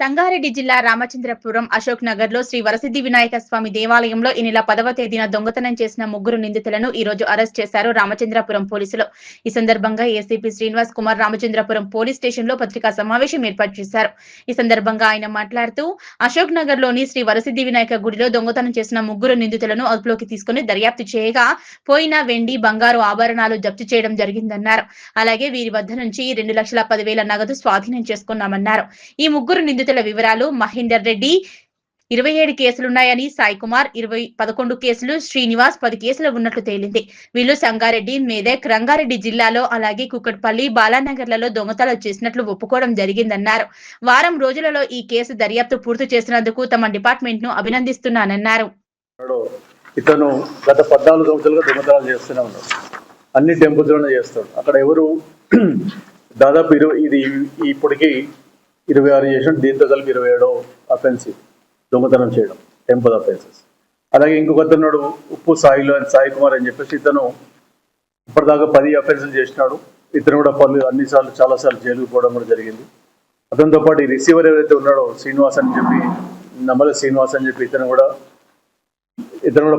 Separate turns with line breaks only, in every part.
సంగారెడ్డి జిల్లా రామచంద్రపురం అశోక్ నగర్ లో శ్రీ వరసిద్ధి వినాయక స్వామి దేవాలయంలో ఈ నెల 10వ తేదీన దొంగతనం చేసిన ముగ్గురు నిందితులను ఈ రోజు అరెస్ట్ చేశారు రామచంద్రపురం పోలీసులు. ఈ సందర్భంగా ACP Srinivas Kumar Ramachandrapuram police station లో పత్రికా సమావేశం ఏర్పాటు చేశారు. ఈ సందర్భంగా ఆయన మాట్లాడుతూ అశోక్ నగర్ లోని శ్రీ వరసిద్ధి వినాయక గుడిలో దొంగతనం చేసిన ముగ్గురు నిందితులను అదుపులోకి తీసుకుని దర్యాప్తు చేయగా పోయిన వెండి బంగారు ఆభరణాలు జప్తు చేయడం జరిగిందన్నారు. అలాగే వీరి వద్ద నుంచి 2,10,000 నగదు స్వాధీనం చేసుకున్నామన్నారు. ఈ ముగ్గురు నిందితుల వివరాలు: మహేందర్ రెడ్డి 27 కేసులున్నాయని, సాయి కుమార్ 11 కేసులు, శ్రీనివాస్ 10 కేసులు ఉన్నట్లు తేలింది. వీళ్ళు సంగారెడ్డి, మెదక్, రంగారెడ్డి జిల్లాలో అలాగే కుక్కట్పల్లి, బాలానగర్లలో దొంగతనాలు చేసినట్లు ఒప్పుకోవడం జరిగిందన్నారు. వారం రోజులలో ఈ కేసు దర్యాప్తు పూర్తి చేసినందుకు తమ డిపార్ట్మెంట్ ను అభినందిస్తున్నానన్నారు.
ఇతను గత 14 సంవత్సరాలుగా దొంగతనాలు చేస్తూనే ఉన్నాడు. అన్ని టెంపుల్స్లోనే చేస్తాడు. అక్కడ ఎవరు దాదాపు ఇది ఇప్పటికి 26 చేసిన, దీంతో కలిపి 27వ అఫెన్సివ్ దొంగతనం చేయడం, టెంపుల్ అఫెన్సెస్. అలాగే ఇంకొకతన్నాడు ఉప్పు సాయి కుమార్ అని చెప్పేసి, ఇతను ఇప్పటిదాకా 10 అఫెన్సులు చేసినాడు. ఇతను కూడా అన్నిసార్లు చాలాసార్లు జైలుకు పోవడం కూడా జరిగింది. అతనితో పాటు ఈ రిసీవర్ ఎవరైతే ఉన్నాడో శ్రీనివాస్ అని చెప్పి, నమ్మల శ్రీనివాస్ అని చెప్పి, ఇతను కూడా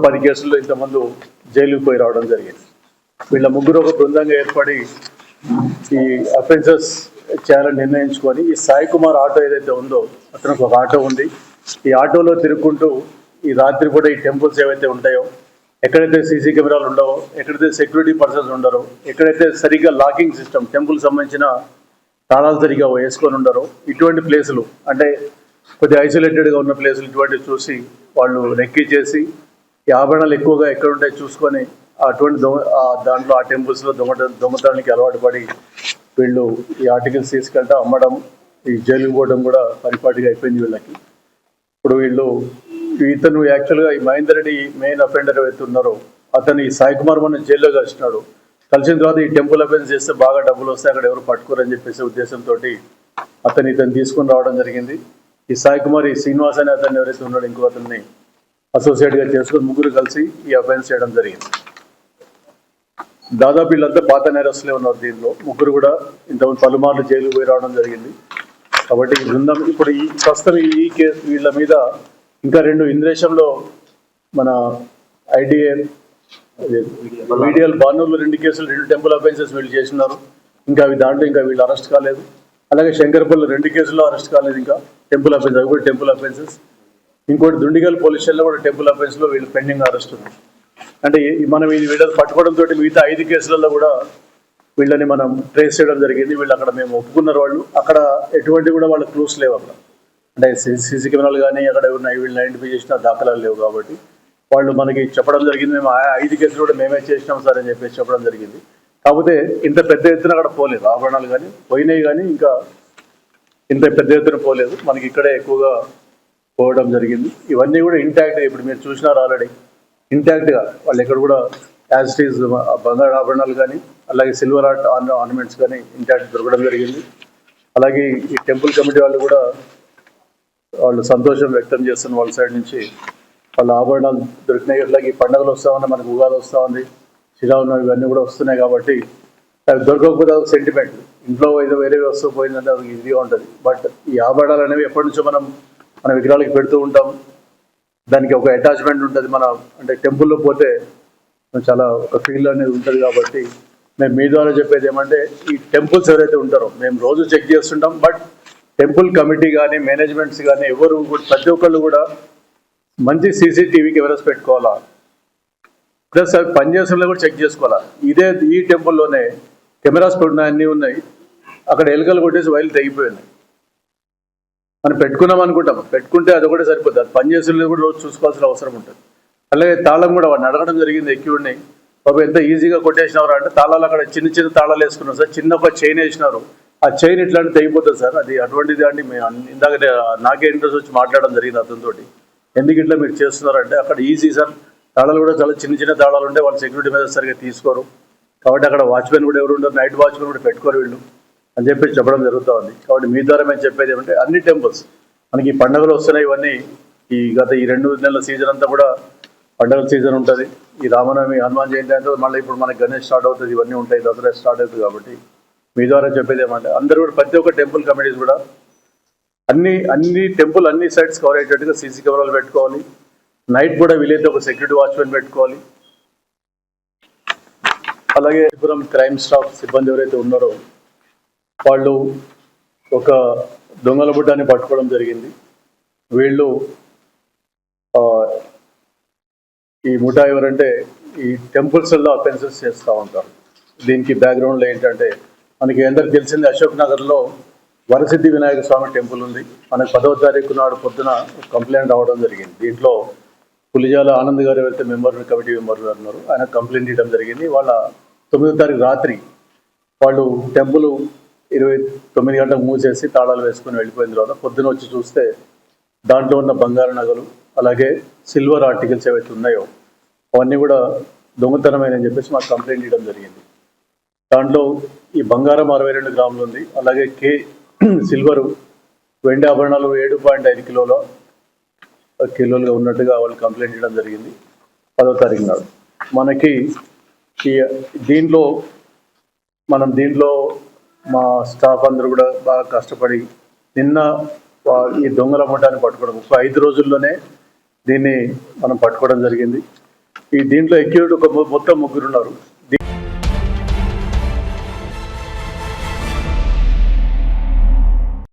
10 కేసుల్లో ఇంతమంది జైలుకు పోయి రావడం జరిగింది. వీళ్ళ ముగ్గురు ఒక బృందంగా ఏర్పడి ఈ అఫెన్సెస్ చేయాలని నిర్ణయించుకొని, ఈ సాయి కుమార్ ఆటో ఏదైతే ఉందో, అతనికి ఒక ఆటో ఉంది. ఈ ఆటోలో తిరుగుకుంటూ ఈ రాత్రి కూడా ఈ టెంపుల్స్ ఏవైతే ఉంటాయో, ఎక్కడైతే సీసీ కెమెరాలు ఉండవో, ఎక్కడైతే సెక్యూరిటీ పర్సన్స్ ఉండరో, ఎక్కడైతే సరిగ్గా లాకింగ్ సిస్టమ్ టెంపుల్ సంబంధించిన తాళాలు సరిగ్గా వేసుకొని ఉండరో, ఇటువంటి ప్లేసులు అంటే కొద్దిగా ఐసోలేటెడ్గా ఉన్న ప్లేసులు ఇటువంటివి చూసి వాళ్ళు రెక్కీ చేసి ఈ ఆభరణాలు ఎక్కువగా ఎక్కడ ఉంటాయో చూసుకొని అటువంటి దాంట్లో ఆ టెంపుల్స్లో దొంగతనానికి అలవాటు పడి వీళ్ళు ఈ ఆర్టికల్స్ తీసుకెళ్ళటం, అమ్మడం, ఈ జైలుకు పోవడం కూడా పరిపాటిగా అయిపోయింది వీళ్ళకి. ఇప్పుడు ఇతను యాక్చువల్గా ఈ మహేందర్ రెడ్డి మెయిన్ అఫెండర్ ఏవైతే ఉన్నారో, అతను ఈ సాయి కుమార్ మన జైల్లో కలిసినాడు. కలిసిన తర్వాత ఈ టెంపుల్ అఫెన్స్ చేస్తే బాగా డబ్బులు వస్తాయి, అక్కడ ఎవరు పట్టుకోరని చెప్పేసి ఉద్దేశంతో ఇతను తీసుకుని రావడం జరిగింది. ఈ సాయి కుమార్, ఈ శ్రీనివాస్ అనే అతను ఎవరైతే ఉన్నాడో ఇంకో అతన్ని అసోసియేట్గా చేసుకుని ముగ్గురు కలిసి ఈ అఫెన్స్ చేయడం జరిగింది. దాదాపు వీళ్ళంతా పాత నేరస్తులే ఉన్నారు. దీనిలో ముగ్గురు కూడా ఇంతకుముందు పలుమార్లు జైలు పోయి రావడం జరిగింది. కాబట్టి ఈ బృందం ఇప్పుడు ప్రస్తుతం ఈ కేసు వీళ్ళ మీద ఇంకా 2 ఇంద్రేశంలో మన ఐడిఏ మీడియల్ బానూరులో 2 కేసులు, 2 టెంపుల్ అఫెన్సెస్ వీళ్ళు చేసినారు. ఇంకా వీళ్ళు అరెస్ట్ కాలేదు. అలాగే శంకర్పల్లి 2 కేసుల్లో అరెస్ట్ కాలేదు. ఇంకా టెంపుల్ అఫెన్స్, అవి కూడా టెంపుల్ అఫెన్సెస్. ఇంకోటి దుండిగల్ పోలీస్ స్టేషన్లో కూడా టెంపుల్ అఫెన్స్లో వీళ్ళు పెండింగ్ అరెస్ట్ ఉన్నారు. అంటే మనం వీళ్ళని పట్టుకోవడంతో మిగతా 5 కేసులలో కూడా వీళ్ళని మనం ట్రేస్ చేయడం జరిగింది. వీళ్ళు అక్కడ మేము ఒప్పుకున్నారు. వాళ్ళు అక్కడ ఎటువంటి కూడా వాళ్ళ క్లూస్ లేవు. అక్కడ అంటే సీసీ కెమెరాలు కానీ అక్కడ ఉన్నాయి, వీళ్ళని ఐడెంటిఫై చేసిన దాఖలాలు లేవు. కాబట్టి వాళ్ళు మనకి చెప్పడం జరిగింది, మేము 5 కేసులు కూడా మేమే చేసినాం సార్ అని చెప్పేసి చెప్పడం జరిగింది. కాకపోతే ఇంత పెద్ద ఎత్తున అక్కడ పోలేదు, ఆభరణాలు కానీ పోయినాయి, కానీ ఇంకా ఇంత పెద్ద ఎత్తున పోలేదు. మనకి ఇక్కడే ఎక్కువగా పోవడం జరిగింది. ఇవన్నీ కూడా ఇంటాక్ట్, ఇప్పుడు మీరు చూసినారు ఆల్రెడీ, ఇంటాక్ట్గా వాళ్ళు ఎక్కడ కూడా యాజ్ ఇట్ ఈజ్ బంగారు ఆభరణాలు కానీ అలాగే సిల్వర్ ఆర్నమెంట్స్ కానీ ఇంటాక్ట్ దొరకడం జరిగింది. అలాగే ఈ టెంపుల్ కమిటీ వాళ్ళు కూడా వాళ్ళు సంతోషం వ్యక్తం చేస్తున్న వాళ్ళ సైడ్ నుంచి వాళ్ళ ఆభరణాలు దొరికినాయి. అలాగే ఈ పండుగలు వస్తూ ఉన్నాయి, మనకు ఉగాది వస్తూ ఉంది, శ్రీరామనవమి, ఇవన్నీ కూడా వస్తున్నాయి. కాబట్టి అవి దొరకకపోతే అది సెంటిమెంట్, ఇంట్లో ఏదో వేరే వస్తువు పోయిందంటే అది ఇదిగా ఉంటుంది. బట్ ఈ ఆభరణాలు అనేవి ఎప్పటి నుంచో మన విగ్రహాలకి పెడుతూ ఉంటాం, దానికి ఒక అటాచ్మెంట్ ఉంటుంది. అంటే టెంపుల్లో పోతే చాలా ఒక ఫీల్ అనేది ఉంటుంది. కాబట్టి మేము మీ ద్వారా చెప్పేది ఏమంటే, ఈ టెంపుల్స్ ఎవరైతే ఉంటారో మేము రోజు చెక్ చేస్తుంటాం, బట్ టెంపుల్ కమిటీ కానీ మేనేజ్మెంట్స్ కానీ ఎవరు ప్రతి ఒక్కళ్ళు కూడా మంచి సీసీటీవీ కెమెరాస్ పెట్టుకోవాలా, ప్లస్ అవి పనిచేస్తున్నా కూడా చెక్ చేసుకోవాలా. ఈ టెంపుల్లోనే కెమెరాస్ అన్నీ ఉన్నాయి, అక్కడ ఎలుకలు కొట్టేసి వైర్లు తెగిపోయినాయి. మనం పెట్టుకున్నాం అనుకుంటాం, పెట్టుకుంటే అది ఒకటే సరిపోతుంది, అది పనిచేసేది కూడా రోజు చూసుకోవాల్సిన అవసరం ఉంటుంది. అలాగే తాళం కూడా వాడిని అడగడం జరిగింది, ఎక్కి ఉన్నాయి బాబు ఎంత ఈజీగా కొట్టేసినారు అంటే, తాళాలు అక్కడ చిన్న తాళాలు వేసుకున్నారు సార్, చిన్న ఒక చైన్ వేసినారు, ఆ చైన్ ఇట్లాంటి తెగిపోతుంది సార్, అది అటువంటిది అండి. ఇందాక నాకే ఇంట్రెస్ట్ వచ్చి మాట్లాడడం జరిగింది అతనితో, ఎందుకు ఇట్లా మీరు చేస్తున్నారంటే, అక్కడ ఈజీ సార్, తాళాలు కూడా చాలా చిన్న తాళాలు ఉంటాయి, వాళ్ళు సెక్యూరిటీ మీద సరిగ్గా తీసుకోరు. కాబట్టి అక్కడ వాచ్మెన్ కూడా ఎవరు ఉండరు, నైట్ వాచ్మెన్ కూడా పెట్టుకోరు వీళ్ళు అని చెప్పి చెప్పడం జరుగుతూ ఉంది. కాబట్టి మీ ద్వారా మేము చెప్పేది ఏమంటే, అన్ని టెంపుల్స్ మనకి ఈ పండుగలు వస్తున్నాయి, ఇవన్నీ గత ఈ 2 నెలల సీజన్ అంతా కూడా పండుగల సీజన్ ఉంటుంది. ఈ రామనవమి, హనుమాన్ జయంతి అంటే మళ్ళీ ఇప్పుడు మనకి గణేష్ స్టార్ట్ అవుతుంది, ఇవన్నీ ఉంటాయి, దసరా స్టార్ట్ అవుతుంది. కాబట్టి మీ ద్వారా చెప్పేది ఏమంటే, అందరూ కూడా ప్రతి ఒక్క టెంపుల్ కమిటీస్ కూడా అన్ని టెంపుల్ అన్ని సైట్స్ కవర్ అయ్యేటట్టుగా సీసీ కెమెరాలు పెట్టుకోవాలి. నైట్ కూడా వీలైతే ఒక సెక్యూరిటీ వాచ్మెన్ పెట్టుకోవాలి. అలాగే క్రైమ్ స్టాఫ్ సిబ్బంది ఎవరైతే ఉన్నారో వాళ్ళు ఒక దొంగల బుడ్డాన్ని పట్టుకోవడం జరిగింది. వీళ్ళు ఈ ముఠా ఎవరంటే ఈ టెంపుల్స్లో అఫెన్సెస్ చేస్తూ ఉంటారు. దీనికి బ్యాక్గ్రౌండ్లో ఏంటంటే మనకి అందరికి తెలిసింది అశోక్ నగర్లో వరసిద్ధి వినాయక స్వామి టెంపుల్ ఉంది. మనకి 10వ తారీఖు నాడు పొద్దున కంప్లైంట్ రావడం జరిగింది. దీంట్లో పులిజాల ఆనంద్ గారు ఎవరైతే కమిటీ మెంబర్ ఉన్నారు ఆయన కంప్లైంట్ ఇవ్వడం జరిగింది. వాళ్ళ 9వ తారీఖు రాత్రి వాళ్ళు టెంపుల్ 29 గంటలకు మూసేసి తాళాలు వేసుకొని వెళ్ళిపోయిన తర్వాత పొద్దున వచ్చి చూస్తే దాంట్లో ఉన్న బంగారు నగలు అలాగే సిల్వర్ ఆర్టికల్స్ ఏవైతే ఉన్నాయో అవన్నీ కూడా దొంగతనమైనని చెప్పేసి మాకు కంప్లైంట్ ఇవ్వడం జరిగింది. దాంట్లో ఈ బంగారం 62 గ్రాములు ఉంది. అలాగే సిల్వరు వెండి ఆభరణాలు 7.5 కిలోలుగా ఉన్నట్టుగా వాళ్ళు కంప్లైంట్ ఇవ్వడం జరిగింది 10వ తారీఖు నాడు. మనకి దీంట్లో మా స్టాఫ్ అందరూ కూడా బాగా కష్టపడి నిన్న ఈ దొంగల ముఠాన్ని పట్టుకోవడం 5 రోజుల్లోనే దీన్ని మనం పట్టుకోవడం జరిగింది. దీంట్లో ఎక్యూజ్డ్ మొత్తం 3 ఉన్నారు.